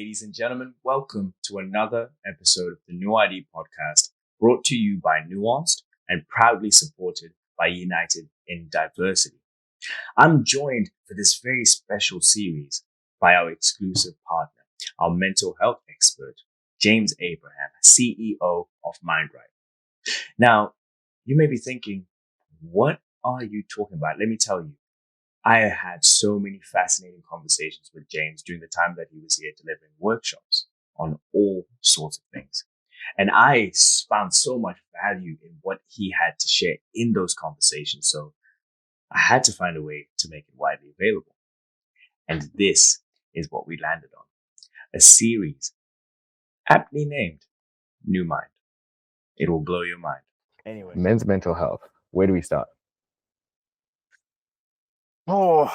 ladies and gentlemen. Welcome to another episode of the New ID podcast, brought to you by Nuanced and proudly supported by United in Diversity. I'm joined for this very special series by our exclusive partner, our mental health expert, James Abraham, CEO of MindRight. Now, you may be thinking, what are you talking about? Let me tell you. I had so many fascinating conversations with James during the time that he was here delivering workshops on all sorts of things. And I found so much value in what he had to share in those conversations. So I had to find a way to make it widely available. And this is what we landed on. A series aptly named nuMind. It will blow your mind. Anyway, men's mental health. Where do we start? Oh,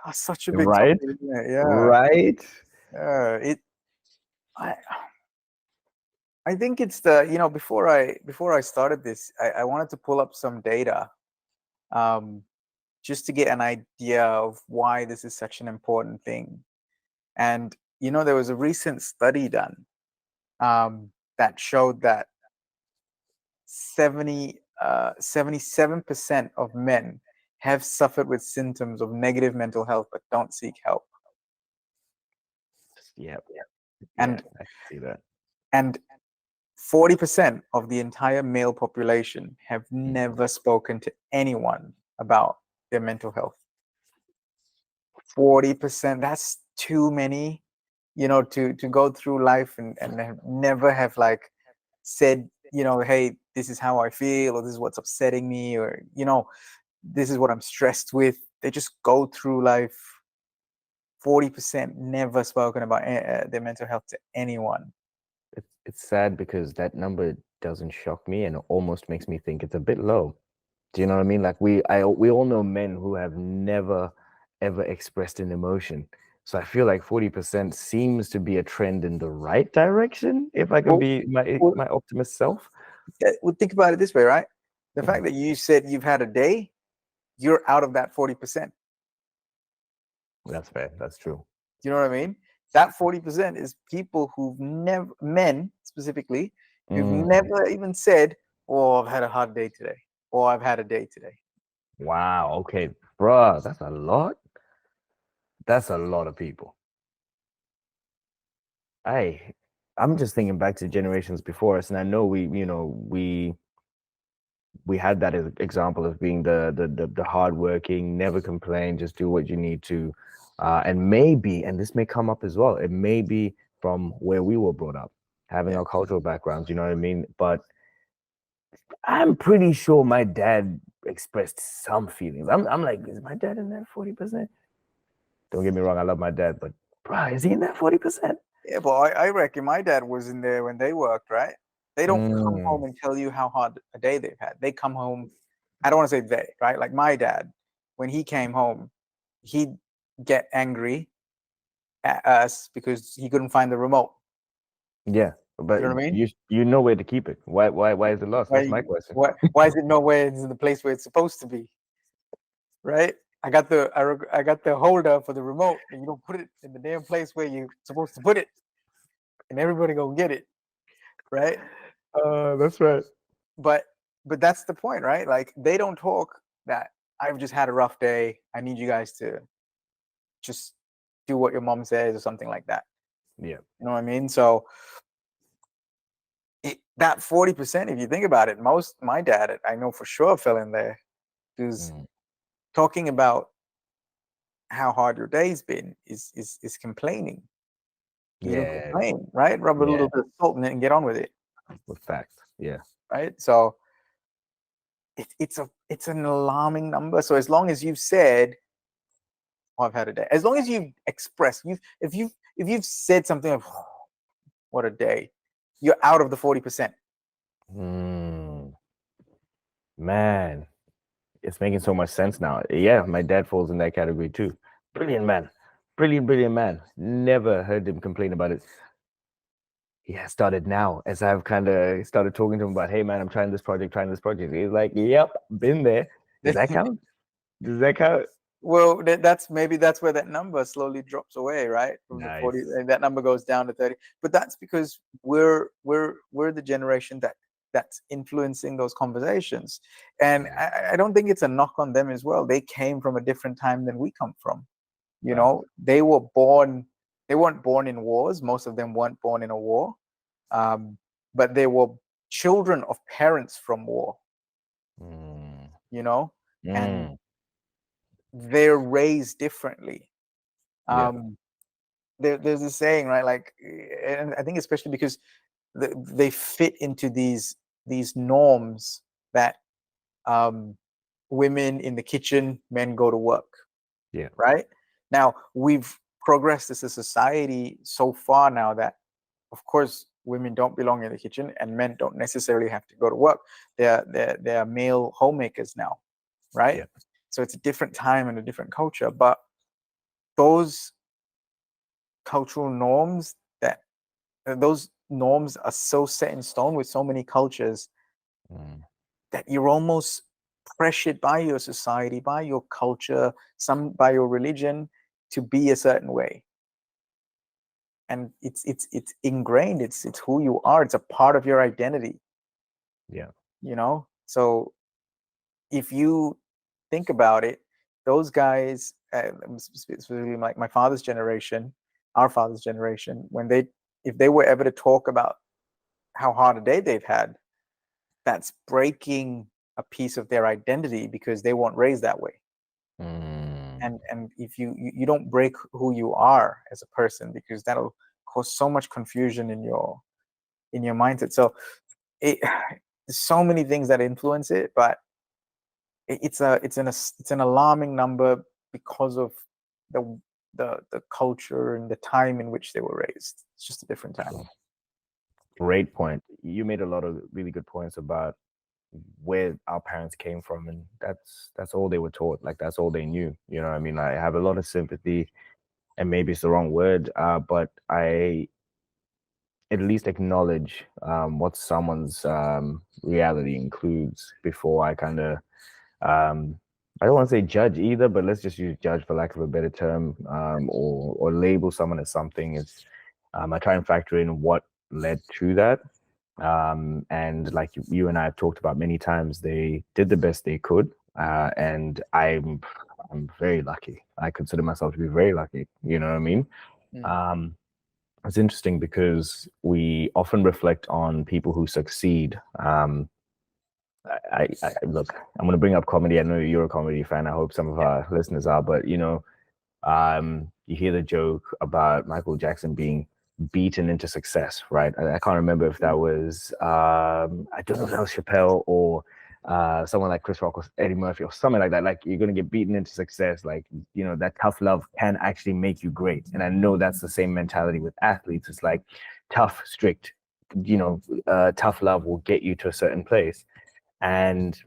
that's such a big Right? topic, isn't it? Yeah. Right? I think it's before I started this, I wanted to pull up some data, just to get an idea of why this is such an important thing. And there was a recent study done that showed that 77% of men have suffered with symptoms of negative mental health but don't seek help. Yep. And I see that. And 40% of the entire male population have never spoken to anyone about their mental health. 40%, that's too many, to go through life and never have said, hey, this is how I feel, or this is what's upsetting me, or, this is what I'm stressed with. They just go through life. 40% never spoken about their mental health to anyone. It's sad because that number doesn't shock me and it almost makes me think it's a bit low. Do you know what I mean? Like we all know men who have never ever expressed an emotion. So I feel like 40% seems to be a trend in the right direction, if I can be my optimist self. Well, think about it this way, right? The fact that you said you've had a day, you're out of that 40%. That's fair. That's true. Do you know what I mean? That 40% is people who've never, men specifically, who've never even said, oh, I've had a hard day today, or I've had a day today. Wow. Okay, bruh, that's a lot. That's a lot of people. I'm just thinking back to generations before us, and I know we had that as example of being the hardworking, never complain, just do what you need to, and maybe, and this may come up as well, it may be from where we were brought up, having our cultural backgrounds, you know what I mean? But I'm pretty sure my dad expressed some feelings. I'm like, is my dad in that 40%? Don't get me wrong, I love my dad, but bro, is he in that 40%? Yeah, but I reckon my dad was in there when they worked, right? They don't come home and tell you how hard a day they've had. They come home, I don't want to say they, right? Like my dad, when he came home, he'd get angry at us because he couldn't find the remote. Yeah, but you know what I mean? You know where to keep it. Why is it lost? That's my question. Why is it nowhere in the place where it's supposed to be? Right? I got the holder for the remote, and you don't put it in the damn place where you're supposed to put it, and everybody gonna get it, right? That's right. But that's the point, right? Like they don't talk that I've just had a rough day. I need you guys to just do what your mom says or something like that. Yeah, you know what I mean. So that 40%, if you think about it, my dad, I know for sure, fell in there, because talking about how hard your day's been is complaining. You don't complain, right? Rub a little bit of salt in it and get on with it. With facts, yeah. Right. So it's an alarming number. So as long as you've said, oh, I've had a day, as long as you've expressed, if you've said something of, oh, what a day, you're out of the 40%. Man, it's making so much sense now. Yeah, my dad falls in that category too. Brilliant man. Brilliant man. Never heard him complain about it. He has started now, as I've kind of started talking to him about, hey man, I'm trying this project. He's like, yep, been there. Does that count? Well, that's where that number slowly drops away, right? From the 40, Nice. and that number goes down to 30. But that's because we're the generation that's influencing those conversations. And Mm, I don't think it's a knock on them as well. They came from a different time than we come from. You right. know, they weren't born in wars. Most of them weren't born in a war. Um, but they were children of parents from war, Mm, you know, and mm, they're raised differently. yeah. Um, there's this saying, right? Like, and I think especially because they fit into these norms that um, women in the kitchen, men go to work, Yeah. right? Now we've progressed as a society so far now that, of course, women don't belong in the kitchen and men don't necessarily have to go to work. They're male homemakers now, right? Yeah. So it's a different time and a different culture, but those cultural norms those norms are so set in stone with so many cultures Mm, that you're almost pressured by your society, by your culture, some by your religion to be a certain way. And it's ingrained. It's who you are. It's a part of your identity, yeah. you know? So if you think about it, those guys, specifically like my father's generation, our father's generation, if they were ever to talk about how hard a day they've had, that's breaking a piece of their identity because they weren't raised that way. Mm, And if you don't break who you are as a person, because that'll cause so much confusion in your mindset. So it there's so many things that influence it, but it's an alarming number because of the the culture and the time in which they were raised. It's just a different time. great point. You made a lot of really good points about where our parents came from, and that's all they were taught. Like that's all they knew. You know what I mean? I have a lot of sympathy, and maybe it's the wrong word, but I at least acknowledge what someone's reality includes before I kind of I don't want to say judge either, but let's just use judge for lack of a better term, or label someone as something. It's I try and factor in what led to that. And like you and I have talked about many times, they did the best they could, and I'm very lucky. I consider myself to be very lucky. You know what I mean? Mm. Um, it's interesting because we often reflect on people who succeed. I look, I'm going to bring up comedy. I know you're a comedy fan. I hope some of our listeners are, but you know, you hear the joke about Michael Jackson being beaten into success, right? I can't remember if that was I don't know if that was Chappelle or someone like Chris Rock or Eddie Murphy or something like that. Like you're gonna get beaten into success. Like, you know, that tough love can actually make you great. And I know that's the same mentality with athletes. It's like tough, strict, you know, tough love will get you to a certain place. And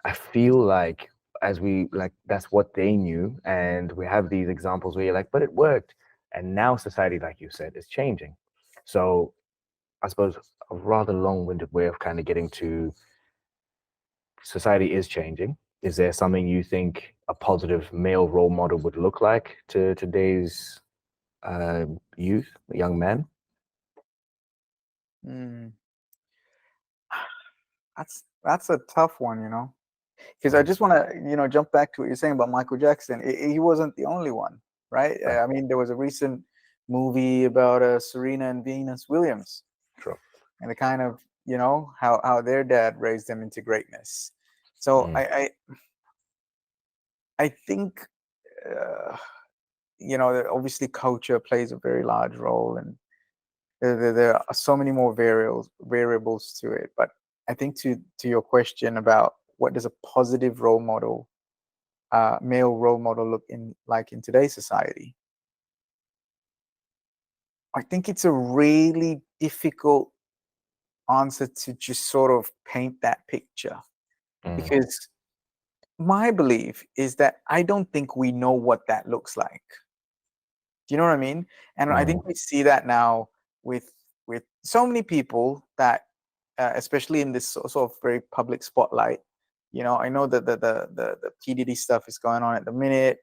I feel like that's what they knew, and we have these examples where you're like, but it worked, and now society, like you said, is changing. So I suppose a rather long-winded way of kind of getting to society is changing. Is there something you think a positive male role model would look like to today's youth, young men? Mm. That's a tough one, you know, because I Mm, just want to jump back to what you're saying about Michael Jackson. He wasn't the only one, right? right, I mean, there was a recent movie about Serena and Venus Williams, true. and the kind of how their dad raised them into greatness. So Mm, I think uh, that obviously culture plays a very large role, and there are so many more variables to it. But I think to your question about what does a positive role model, male role model, look like in today's society, I think it's a really difficult answer to just sort of paint that picture, mm, because my belief is that I don't think we know what that looks like. Do you know what I mean? And I mm, think we see that now with so many people that, especially in this sort of very public spotlight, I know that the PDD stuff is going on at the minute,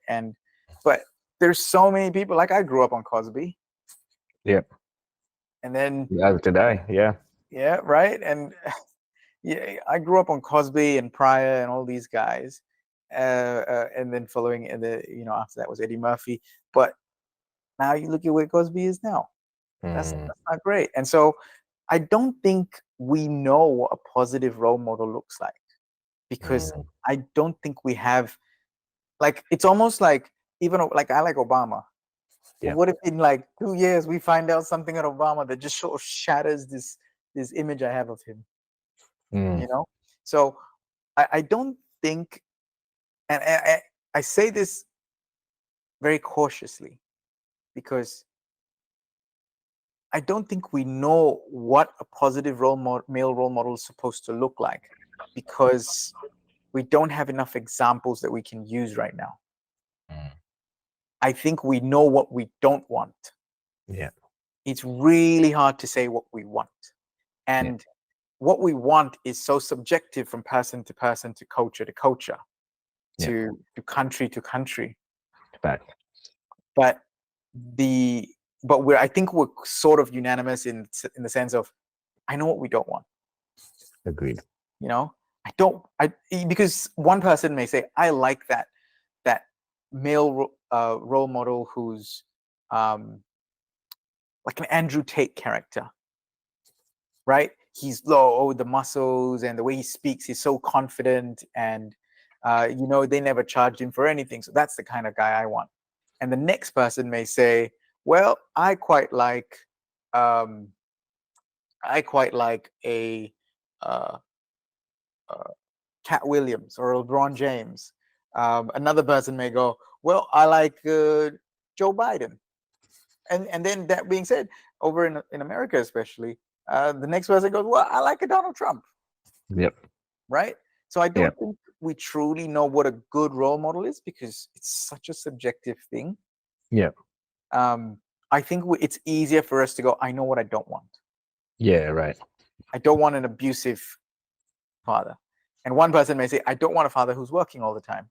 but there's so many people. Like, I grew up on Cosby. Yeah. And then As did I. Yeah. yeah, right. And yeah, I grew up on Cosby and Pryor and all these guys, and then following, and after that was Eddie Murphy. But now you look at where Cosby is now. That's not great. And so I don't think we know what a positive role model looks like, because I don't think we have, like, it's almost like, even like, I like Obama. Yeah. What if in like 2 years we find out something at Obama that just sort of shatters this image I have of him? So I don't think, and I say this very cautiously, because I don't think we know what a positive male role model is supposed to look like, because we don't have enough examples that we can use right now. I think we know what we don't want. Yeah. It's really hard to say what we want. And what we want is so subjective from person to person, to culture to culture, to country to country. Fact. But I think we're sort of unanimous in the sense of, I know what we don't want. Agreed. Because one person may say, I like that male role model who's like an Andrew Tate character, right? He's low, the muscles and the way he speaks, he's so confident, and they never charged him for anything. So that's the kind of guy I want. And the next person may say, well, I quite like a Cat Williams or LeBron James. Another person may go, well, I like Joe Biden. And then, that being said, over in America especially, the next person goes, well, I like a Donald Trump. Yep. Right? So I don't think we truly know what a good role model is, because it's such a subjective thing. Yeah. I think it's easier for us to go, I know what I don't want. Yeah, right. I don't want an abusive father. And one person may say, I don't want a father who's working all the time.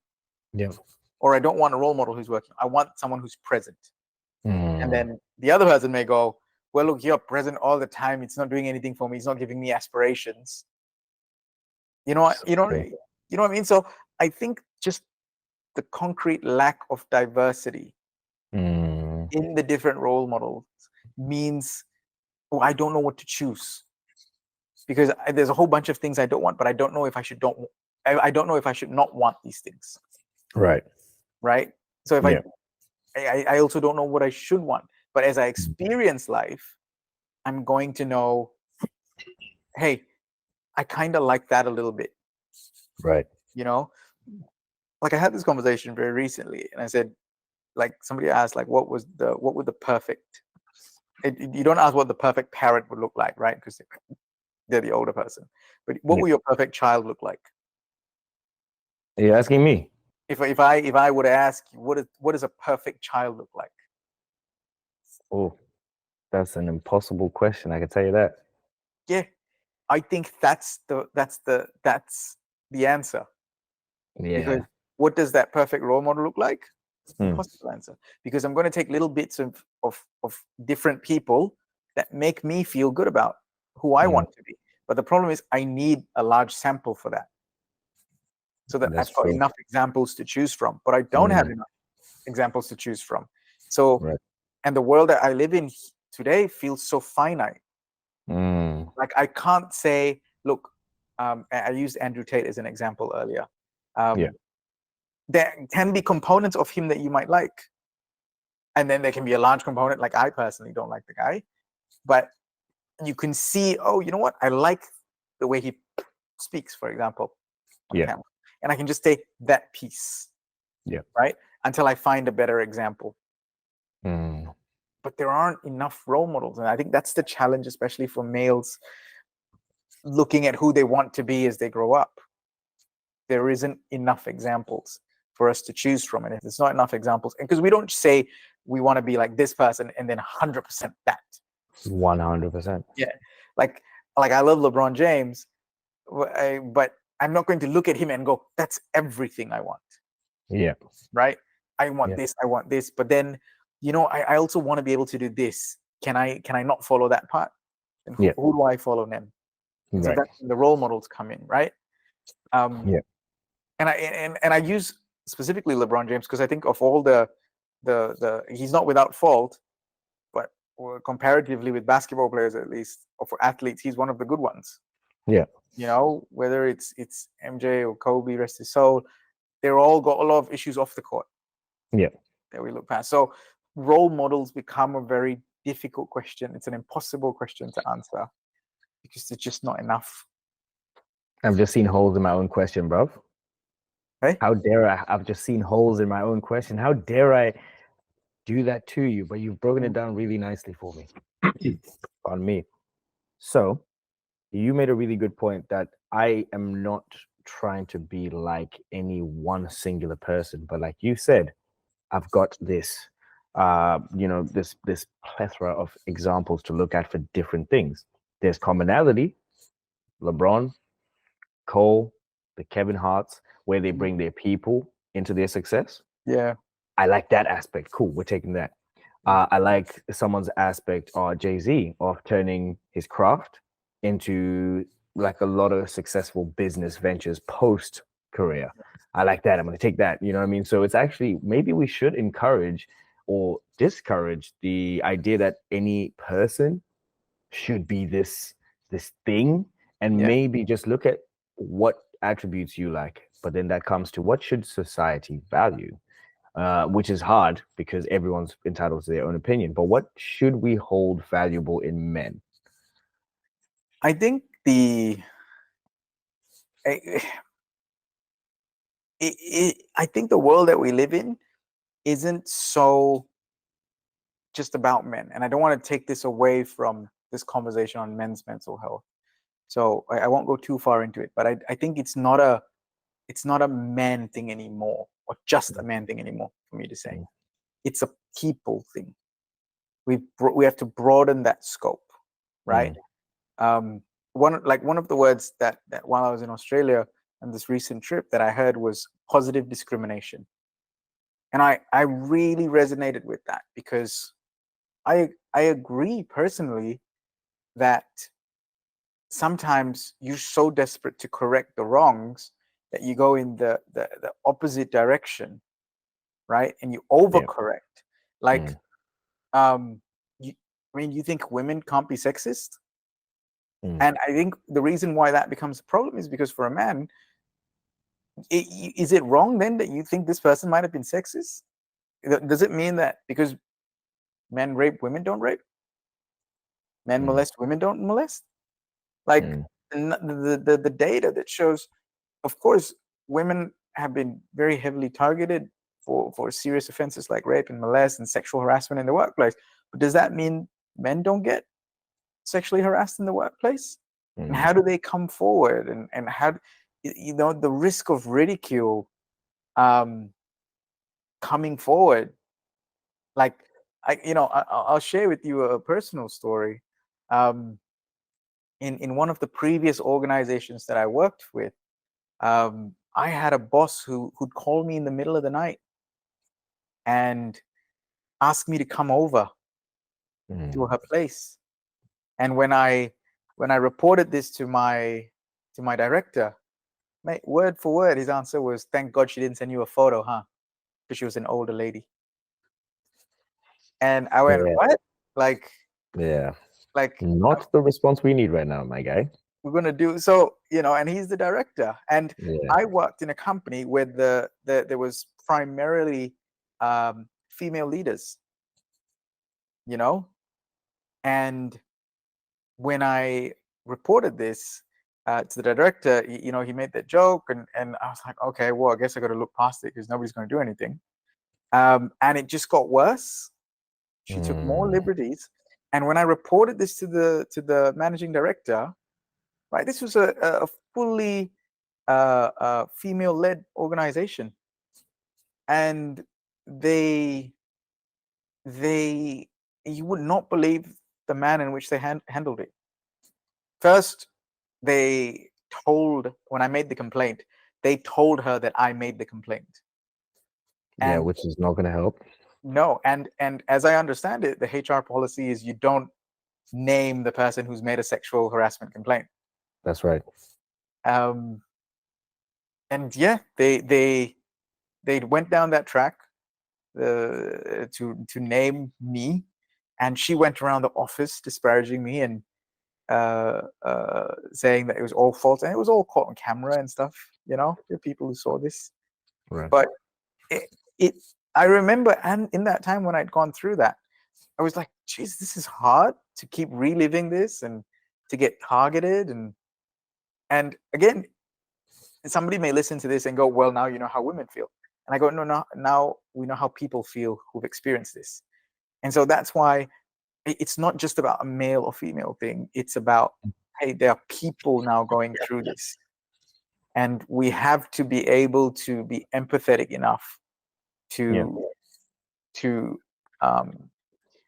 Yeah. Or I don't want a role model who's working. I want someone who's present. And then the other person may go, well, look, you're present all the time. It's not doing anything for me. It's not giving me aspirations. You know what I mean? So I think just the concrete lack of diversity in the different role models means, I don't know what to choose, because there's a whole bunch of things I don't want, but I don't know if I should not want these things. Right. So if I also don't know what I should want, but as I experience life, I'm going to know, hey, I kind of like that a little bit. Right. Like, I had this conversation very recently, and I said, like, somebody asked, like, what would the perfect, you don't ask what the perfect parent would look like, right? Because they're the older person. But what would your perfect child look like? Are you asking me? If I were to ask you, what does a perfect child look like? Oh, that's an impossible question. I can tell you that. Yeah, I think that's the answer. Yeah. Because what does that perfect role model look like? Impossible answer. Because I'm going to take little bits of different people that make me feel good about who I want to be. But the problem is, I need a large sample for that, so that I've got enough examples to choose from. But I don't have enough examples to choose from. So, and the world that I live in today feels so finite. Like, I can't say, look, I used Andrew Tate as an example earlier. There can be components of him that you might like, and then there can be a large component, like, I personally don't like the guy, but you can see, oh, you know what, I like the way he speaks, for example, on camera. And I can just take that piece, right, until I find a better example. But there aren't enough role models, and I think that's the challenge, especially for males looking at who they want to be as they grow up. There isn't enough examples for us to choose from. And if there's not enough examples, and because we don't say we want to be like this person and then 100% that. 100%. Yeah. Like I love LeBron James, but I'm not going to look at him and go, that's everything I want. Yeah. Right? I want Yeah. this, I want this. But then, I also want to be able to do this. Can I not follow that part? And Yeah. who do I follow then? And so Right. that's when the role models come in, right? Yeah. And I use specifically LeBron James because I think of all the he's not without fault, but comparatively with basketball players, at least, or for athletes, he's one of the good ones. Yeah. Whether it's MJ or Kobe, rest his soul, they're all got a lot of issues off the court. Yeah. That we look past. So role models become a very difficult question. It's an impossible question to answer because there's just not enough. I've just seen holes in my own question, bro. Hey? How dare I? I've just seen holes in my own question. How dare I do that to you? But you've broken it down really nicely for me. On me. So you made a really good point that I am not trying to be like any one singular person, but like you said, I've got this this plethora of examples to look at for different things. There's commonality, LeBron, Cole, the Kevin Harts, where they bring their people into their success. Yeah. I like that aspect. Cool, we're taking that. I like someone's aspect, or Jay-Z, of turning his craft into like a lot of successful business ventures post career. I like that. I'm going to take that. You know what I mean? So it's actually, maybe we should encourage or discourage the idea that any person should be this thing, and maybe just look at what attributes you like. But then that comes to, what should society value? Which is hard because everyone's entitled to their own opinion. But what should we hold valuable in men? I think I think the world that we live in isn't so just about men. And I don't want to take this away from this conversation on men's mental health. So I won't go too far into it, but I think it's not a man thing anymore, or just a man thing anymore for me to say. It's a people thing. We have to broaden that scope, right? One of the words that while I was in Australia on this recent trip that I heard was positive discrimination. And I really resonated with that because I agree personally that sometimes you're so desperate to correct the wrongs that you go in the opposite direction, right? And you overcorrect. Like, you think women can't be sexist? And I think the reason why that becomes a problem is because for a man, is it wrong then that you think this person might have been sexist? Does it mean that because men rape, women don't rape? Men molest, women don't molest? Like the data that shows, of course, women have been very heavily targeted for serious offenses like rape and molest and sexual harassment in the workplace. But does that mean men don't get sexually harassed in the workplace? And how do they come forward? And how, the risk of ridicule coming forward. Like, I'll share with you a personal story. In one of the previous organizations that I worked with, I had a boss who'd call me in the middle of the night and ask me to come over to her place. And when I reported this to my director, mate, word for word, his answer was, "Thank God she didn't send you a photo, huh? Because she was an older lady." And I went, "What? Like, Not the response we need right now, my guy. We're gonna do so, and he's the director. And I worked in a company where there was primarily female leaders, and when I reported this to the director, he made that joke, and I was like, okay, well, I guess I got to look past it because nobody's going to do anything. And it just got worse. She took more liberties, and when I reported this to the managing director, right, this was a fully female-led organization, and you would not believe the manner in which they handled it. First, they when I made the complaint, they told her that I made the complaint. Yeah, And which is not going to help. no, and as I understand it, the HR policy is you don't name the person who's made a sexual harassment complaint. That's right. And yeah, they went down that track to name me, and she went around the office disparaging me and saying that it was all false, and it was all caught on camera and stuff. You know, there are people who saw this. Right. But I remember, and in that time when I'd gone through that, I was like, geez, this is hard to keep reliving this and to get targeted. And again, somebody may listen to this and go, well, now you know how women feel. And I go, no, now we know how people feel who've experienced this. And so that's why it's not just about a male or female thing. It's about, hey, there are people now going through this. And we have to be able to be empathetic enough to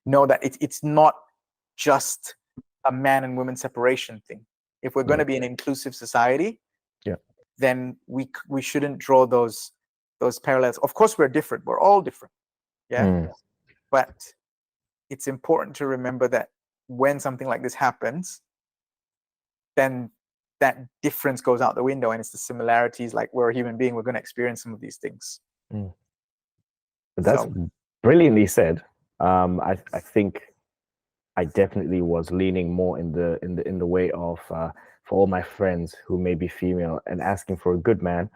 know that it's not just a man and woman separation thing. If we're going to be an inclusive society, then we shouldn't draw those parallels. Of course, we're different. We're all different. But it's important to remember that when something like this happens, then that difference goes out the window, and it's the similarities. Like, we're a human being, we're going to experience some of these things. That's brilliantly said. I think I definitely was leaning more in the way of for all my friends who may be female and asking for a good man.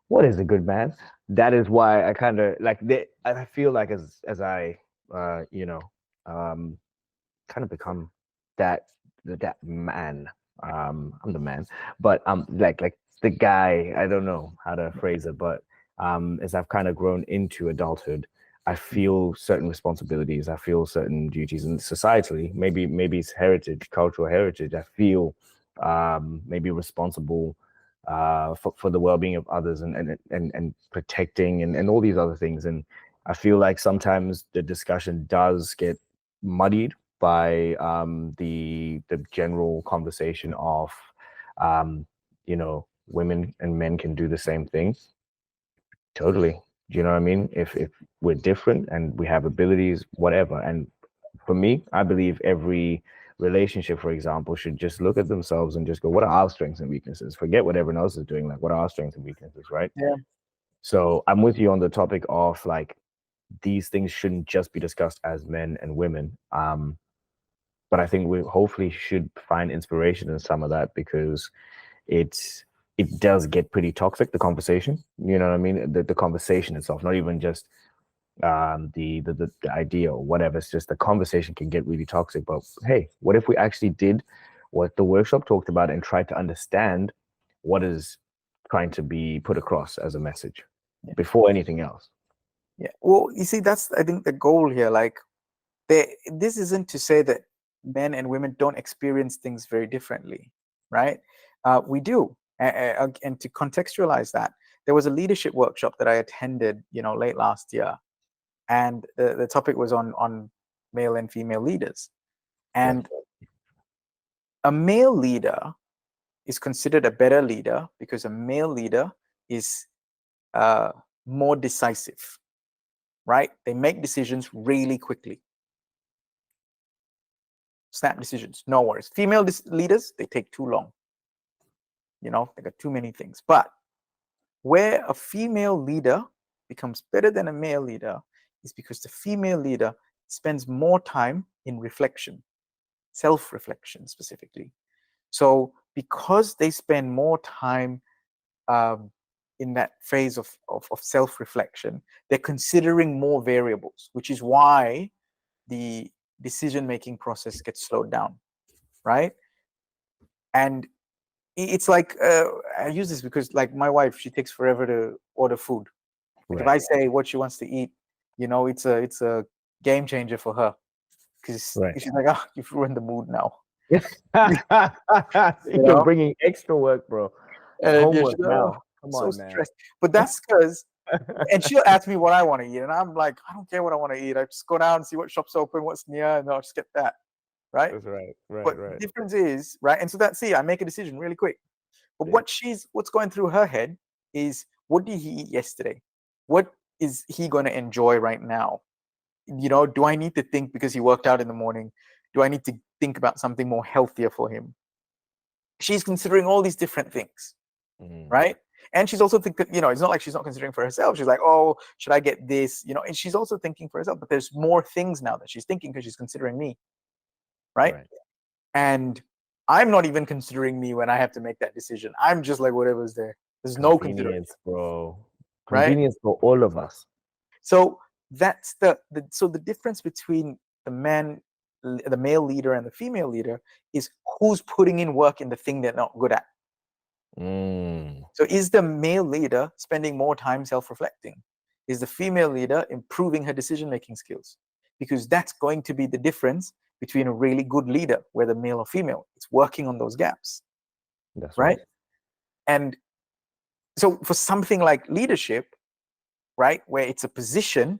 What is a good man? That is why I kind of like I feel like as I kind of become that man. I'm the man, but like the guy. I don't know how to phrase it, but as I've kind of grown into adulthood, I feel certain responsibilities. I feel certain duties, and societally, maybe it's heritage, cultural heritage. I feel maybe responsible for the well-being of others and protecting and all these other things. And I feel like sometimes the discussion does get muddied by the general conversation of women and men can do the same thing. Totally. Do you know what I mean? If we're different and we have abilities, whatever. And for me, I believe every relationship, for example, should just look at themselves and just go, what are our strengths and weaknesses? Forget what everyone else is doing. Like, what are our strengths and weaknesses, right? Yeah. So I'm with you on the topic of like, these things shouldn't just be discussed as men and women. But I think we hopefully should find inspiration in some of that, because it does get pretty toxic, the conversation. You know what I mean? The conversation itself, not even just the idea or whatever. It's just the conversation can get really toxic. But hey, what if we actually did what the workshop talked about and tried to understand what is trying to be put across as a message before anything else? Yeah. Well, you see, that's, I think, the goal here. Like, this isn't to say that men and women don't experience things very differently, right? We do. And to contextualize that, there was a leadership workshop that I attended, late last year, and the topic was on male and female leaders. And a male leader is considered a better leader because a male leader is more decisive, right? They make decisions really quickly. Snap decisions, no worries. Female leaders, they take too long. They got too many things. But where a female leader becomes better than a male leader is because the female leader spends more time in reflection, self-reflection specifically. So because they spend more time in that phase of self-reflection, they're considering more variables, which is why the decision-making process gets slowed down, right? And it's like, I use this because, like, my wife, she takes forever to order food. Like, if I say what she wants to eat, it's a game changer for her, because she's like, oh, you've ruined the mood now. You're bringing extra work, bro. Homework now. Come so on, man. Stressed. But that's because, and she'll ask me what I want to eat, and I'm like, I don't care what I want to eat. I just go down and see what shop's open, what's near, and I'll just get that. Right? That's right. But the difference is, right? And so I make a decision really quick. But what's going through her head is, what did he eat yesterday? What is he going to enjoy right now? Do I need to think, because he worked out in the morning, do I need to think about something more healthier for him? She's considering all these different things, right? And she's also thinking, it's not like she's not considering for herself. She's like, oh, should I get this? And she's also thinking for herself, but there's more things now that she's thinking because she's considering me, right? And I'm not even considering me when I have to make that decision. I'm just like, whatever's there. There's no consideration, bro. Right? Convenience for all of us. So that's the difference between the male leader and the female leader is who's putting in work in the thing they're not good at. So is the male leader spending more time self-reflecting? Is the female leader improving her decision-making skills? Because that's going to be the difference between a really good leader, whether male or female. It's working on those gaps. That's right. And so for something like leadership, right, where it's a position,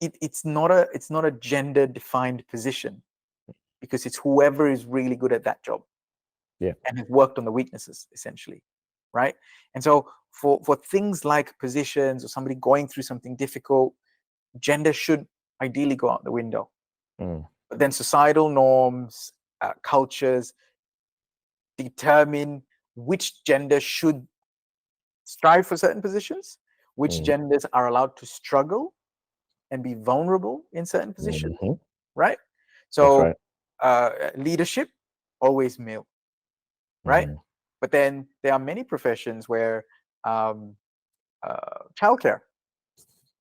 it's not a gender defined position, because it's whoever is really good at that job. Yeah. And has worked on the weaknesses, essentially. Right. And so for things like positions or somebody going through something difficult, gender should ideally go out the window. But then societal norms, cultures determine which gender should strive for certain positions, which genders are allowed to struggle and be vulnerable in certain positions, right? So leadership, always male, right? But then there are many professions where childcare,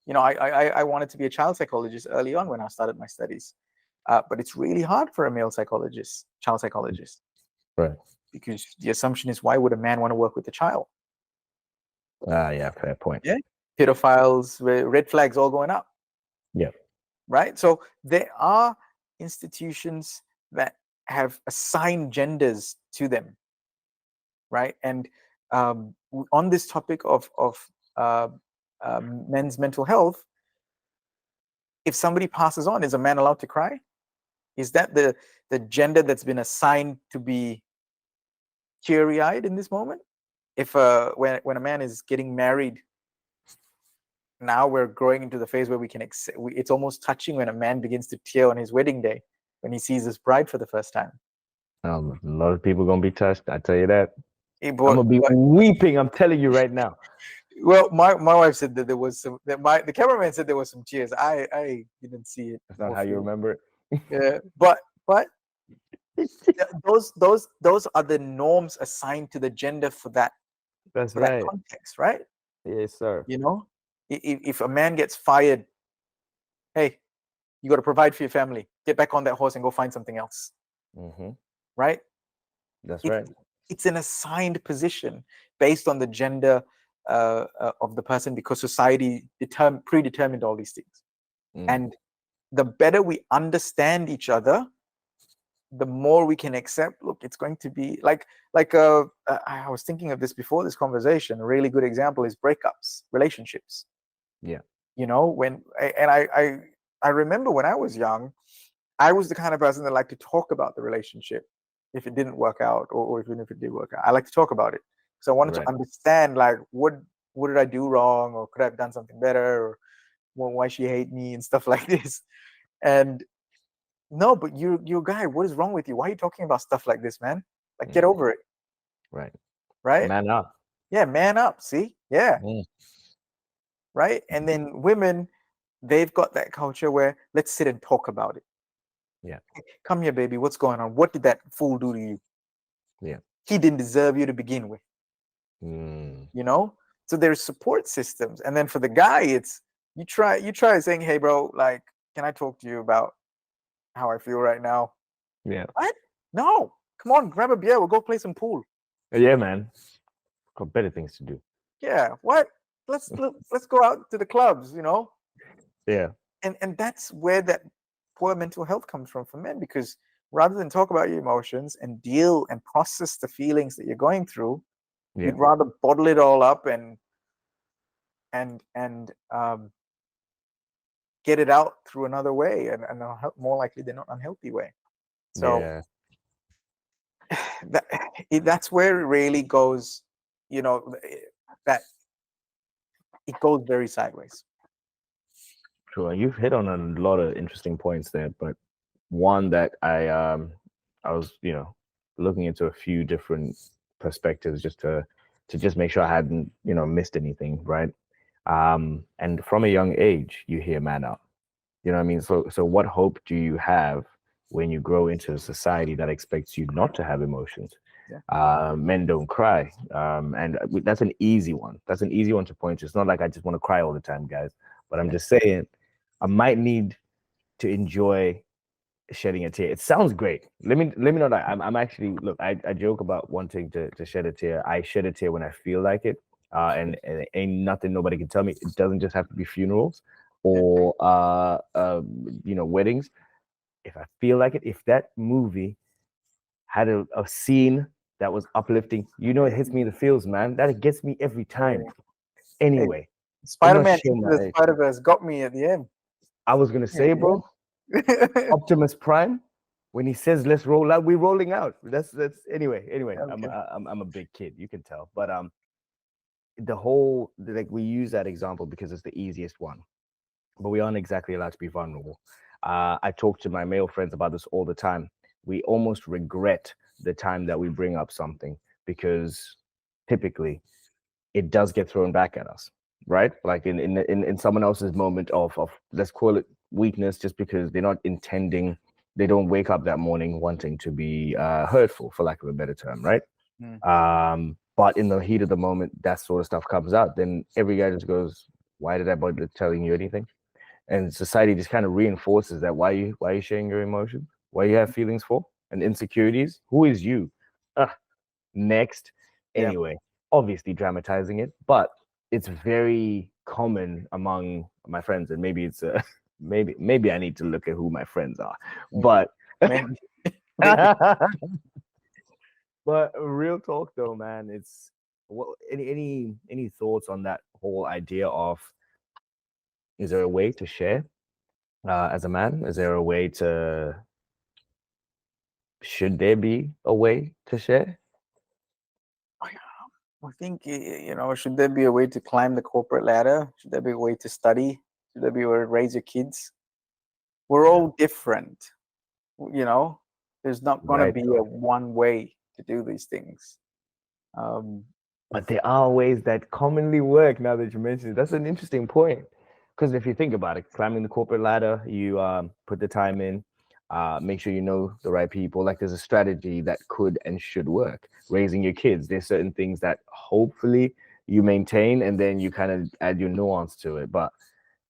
I wanted to be a child psychologist early on when I started my studies, but it's really hard for a male psychologist, child psychologist, right? Because the assumption is, why would a man want to work with a child? Yeah, fair point. Yeah, pedophiles, red flags all going up. Yeah. Right. So there are institutions that have assigned genders to them. Right. And on this topic of men's mental health, if somebody passes on, is a man allowed to cry? Is that the gender that's been assigned to be teary-eyed in this moment? If when a man is getting married, now we're growing into the phase where we can it's almost touching when a man begins to tear on his wedding day when he sees his bride for the first time. A lot of people gonna be touched, I tell you that. I'm gonna be weeping, I'm telling you right now. Well, my wife said that there was some, the cameraman said there was some tears. I didn't see it. That's not how you remember it. Yeah, but those are the norms assigned to the gender for that. That's for right. that context, right? Yes, sir. If a man gets fired, hey, you got to provide for your family. Get back on that horse and go find something else. Right? That's right. It's an assigned position based on the gender of the person, because society predetermined all these things. And the better we understand each other, the more we can accept. Look, it's going to be like I was thinking of this before this conversation. A really good example is breakups, relationships. Yeah. I remember when I was young, I was the kind of person that liked to talk about the relationship if it didn't work out, or even if it did work out. I like to talk about it because I wanted to understand, like, what did I do wrong, or could I have done something better, or why she hate me and stuff like this. And no, but you're a guy. What is wrong with you? Why are you talking about stuff like this, man? Like, get over it. Right. Right. Man up. Yeah, man up. See? Yeah. Right. And then women, they've got that culture where let's sit and talk about it. Yeah. Come here, baby. What's going on? What did that fool do to you? Yeah. He didn't deserve you to begin with. So there's support systems. And then for the guy, it's you try saying, hey, bro, like, can I talk to you about how I feel right now? Yeah. What? No. Come on, grab a beer. We'll go play some pool. Yeah, man. Got better things to do. Yeah. What? Let's go out to the clubs, Yeah. And that's where that poor mental health comes from for men, because rather than talk about your emotions and deal and process the feelings that you're going through, you'd rather bottle it all up and get it out through another way, and more likely than not unhealthy way. So that's where it really goes, you know, that it goes very sideways. Sure, you've hit on a lot of interesting points there, but one that I was, looking into a few different perspectives just to just make sure I hadn't, missed anything, right? And from a young age, you hear man up. You know what I mean? So what hope do you have when you grow into a society that expects you not to have emotions? Yeah. Men don't cry. And that's an easy one. That's an easy one to point to. It's not like I just want to cry all the time, guys. But I'm just saying, I might need to enjoy shedding a tear. It sounds great. Let me know that I'm actually, look, I joke about wanting to shed a tear. I shed a tear when I feel like it. And it ain't nothing nobody can tell me. It doesn't just have to be funerals or weddings. If I feel like it, if that movie had a scene that was uplifting, it hits me in the feels, man. That gets me every time. Anyway, Spider-Man Into the Spider-Verse got me at the end. I was gonna say, bro, Optimus Prime, when he says let's roll out, we're rolling out. That's anyway. Okay. I'm a big kid, you can tell. But the whole, like, we use that example because it's the easiest one. But we aren't exactly allowed to be vulnerable. I talk to my male friends about this all the time. We almost regret the time that we bring up something because typically it does get thrown back at us, right? Like in someone else's moment of let's call it weakness, just because they're not intending, they don't wake up that morning wanting to be hurtful, for lack of a better term, right? But in the heat of the moment, that sort of stuff comes out. Then every guy just goes, "Why did I bother telling you anything?" And society just kind of reinforces that. Why are you sharing your emotions? Why you have feelings for and insecurities? Who is you? Next. Anyway, obviously dramatizing it, but it's very common among my friends, and maybe it's maybe I need to look at who my friends are, but but real talk though, man, it's any thoughts on that whole idea of, is there a way to share as a man? Is there a way to, should there be a way to share? I think, should there be a way to climb the corporate ladder? Should there be a way to study? Should there be a way to raise your kids? We're all different, there's not going to be a one way to do these things. But there are ways that commonly work, now that you mentioned it. That's an interesting point. Because if you think about it, climbing the corporate ladder, you put the time in, make sure you know the right people. Like, there's a strategy that could and should work. Raising your kids, there's certain things that hopefully you maintain, and then you kind of add your nuance to it. But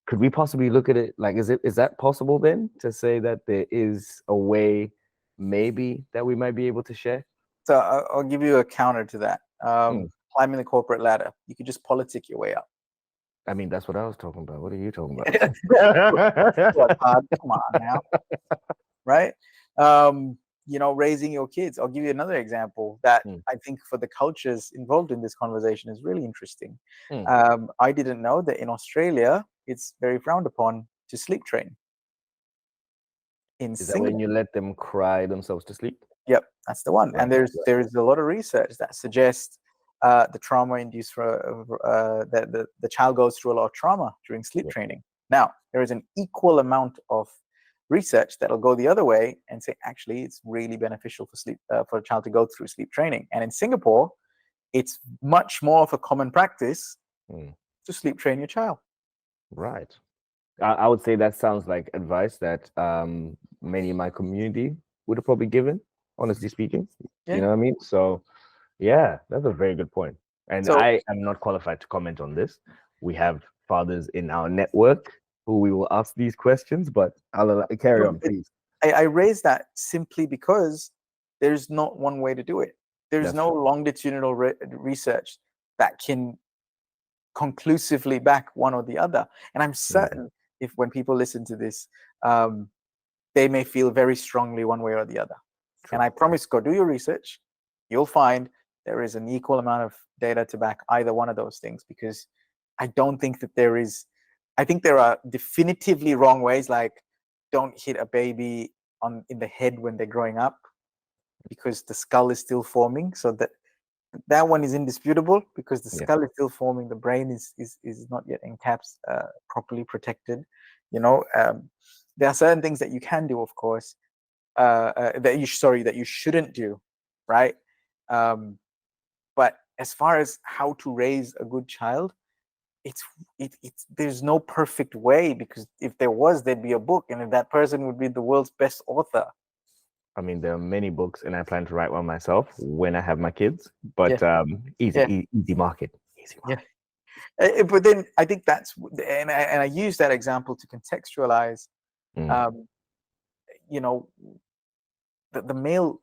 could we possibly look at it like, is that possible then to say that there is a way maybe that we might be able to share? So I'll give you a counter to that. Climbing the corporate ladder, you could just politic your way up. I mean, that's what I was talking about. What are you talking about? Come on now. Right? Raising your kids. I'll give you another example that I think for the cultures involved in this conversation is really interesting. I didn't know that in Australia, it's very frowned upon to sleep train. Is that when you let them cry themselves to sleep? Yep, that's the one. Right. And there's a lot of research that suggests the trauma induced that the child goes through a lot of trauma during sleep training. Now, there is an equal amount of research that'll go the other way and say, actually, it's really beneficial for a child to go through sleep training. And in Singapore, it's much more of a common practice to sleep train your child. Right. I would say that sounds like advice that many in my community would have probably given, honestly speaking. You know what I mean? So, yeah, that's a very good point. And I am not qualified to comment on this. We have fathers in our network who we will ask these questions, but I'll carry on, please. I raise that simply because there's not one way to do it. There's no longitudinal research that can conclusively back one or the other. And I'm certain if when people listen to this, they may feel very strongly one way or the other. True. And I promise, go do your research. You'll find there is an equal amount of data to back either one of those things, because I don't think that there is. I think there are definitively wrong ways, like don't hit a baby in the head when they're growing up. because the skull is still forming. So that one is indisputable because the Yeah. skull is still forming. The brain is not yet properly protected. There are certain things that you can do, of course, that you shouldn't do, right? But as far as how to raise a good child, it's there's no perfect way, because if there was, there'd be a book, and if that person would be the world's best author. I mean, there are many books, and I plan to write one myself when I have my kids. But easy market, easy market. Yeah. But then I think and I use that example to contextualize, the male.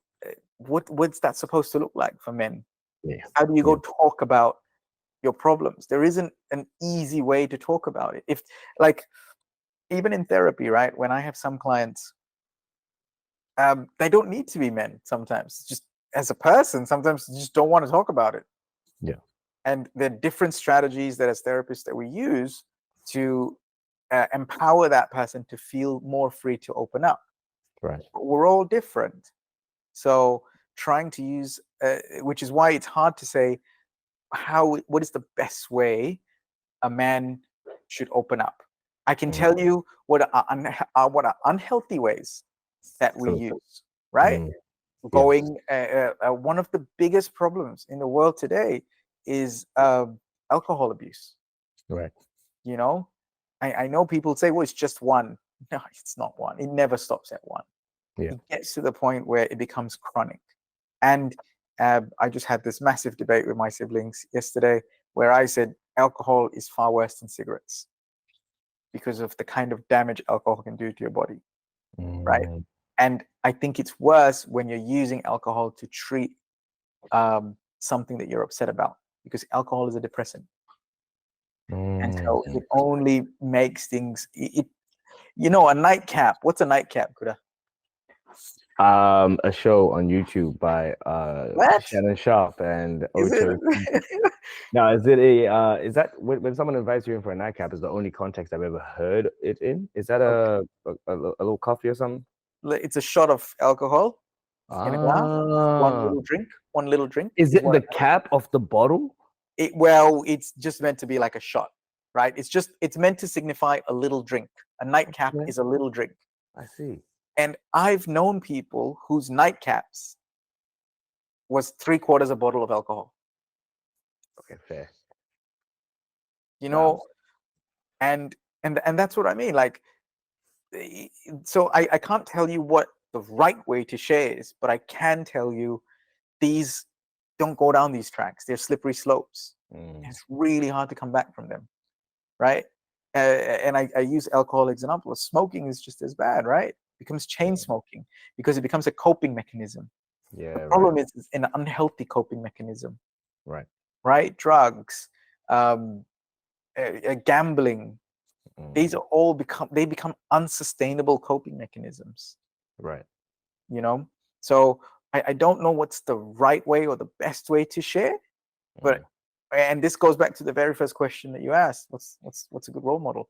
What's that supposed to look like for men? Yeah. How do you go talk about your problems? There isn't an easy way to talk about it. If, like, even in therapy, right? When I have some clients, they don't need to be men. Sometimes, just as a person, sometimes you just don't want to talk about it. Yeah. And there are different strategies that, as therapists, that we use to empower that person to feel more free to open up. Right. But we're all different. So trying to use, which is why it's hard to say what is the best way a man should open up. I can tell you what are unhealthy ways that we use, right? Going, one of the biggest problems in the world today is alcohol abuse. Right. I know people say, well, it's just one. No, it's not one. It never stops at one. Yeah. It gets to the point where it becomes chronic. And I just had this massive debate with my siblings yesterday, where I said alcohol is far worse than cigarettes because of the kind of damage alcohol can do to your body, right? And I think it's worse when you're using alcohol to treat something that you're upset about, because alcohol is a depressant. And so it only makes things, a nightcap. What's a nightcap, Kuda? A show on YouTube by Shannon Sharp and Ocho. Now, is that when someone invites you in for a nightcap, is the only context I've ever heard it in? Is that a little coffee or something? It's a shot of alcohol in a glass. One little drink. Is it the cap of the bottle? It's just meant to be like a shot, right? It's meant to signify a little drink. A nightcap is a little drink. I see. And I've known people whose nightcaps was 3/4 a bottle of alcohol. Okay, fair. Wow. And that's what I mean. Like, so I can't tell you what the right way to share is, but I can tell you these don't go down these tracks. They're slippery slopes. It's really hard to come back from them, right? And I use alcohol as an example. Smoking is just as bad, right? It becomes chain smoking because it becomes a coping mechanism. Yeah. The problem is an unhealthy coping mechanism. Right. Right? Drugs, gambling. These are all become unsustainable coping mechanisms. Right. So I don't know what's the right way or the best way to share, but and this goes back to the very first question that you asked. What's a good role model?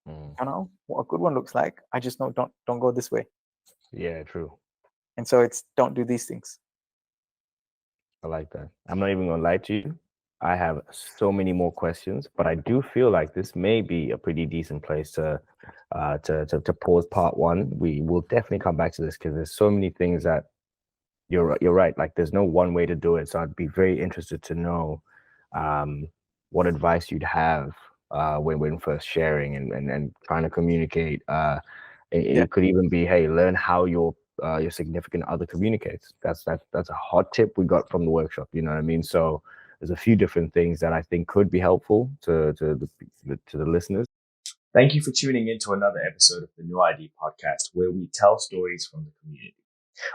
I don't know what a good one looks like. I just know don't go this way. Yeah, true. And so it's don't do these things. I like that. I'm not even gonna lie to you. I have so many more questions, but I do feel like this may be a pretty decent place to pause part one. We will definitely come back to this because there's so many things that you're right. Like there's no one way to do it. So I'd be very interested to know what advice you'd have when first sharing and trying to communicate. It could even be, hey, learn how your significant other communicates. That's a hot tip we got from the workshop. You know what I mean? So there's a few different things that I think could be helpful to the listeners. Thank you for tuning in to another episode of the NuID podcast, where we tell stories from the community.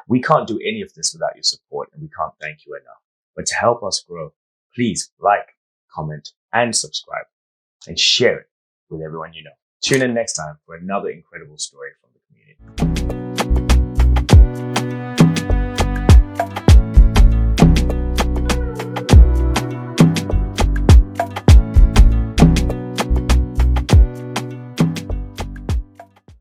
We can't do any of this without your support, and we can't thank you enough. But to help us grow, please like, comment, and subscribe, and share it with everyone you know. Tune in next time for another incredible story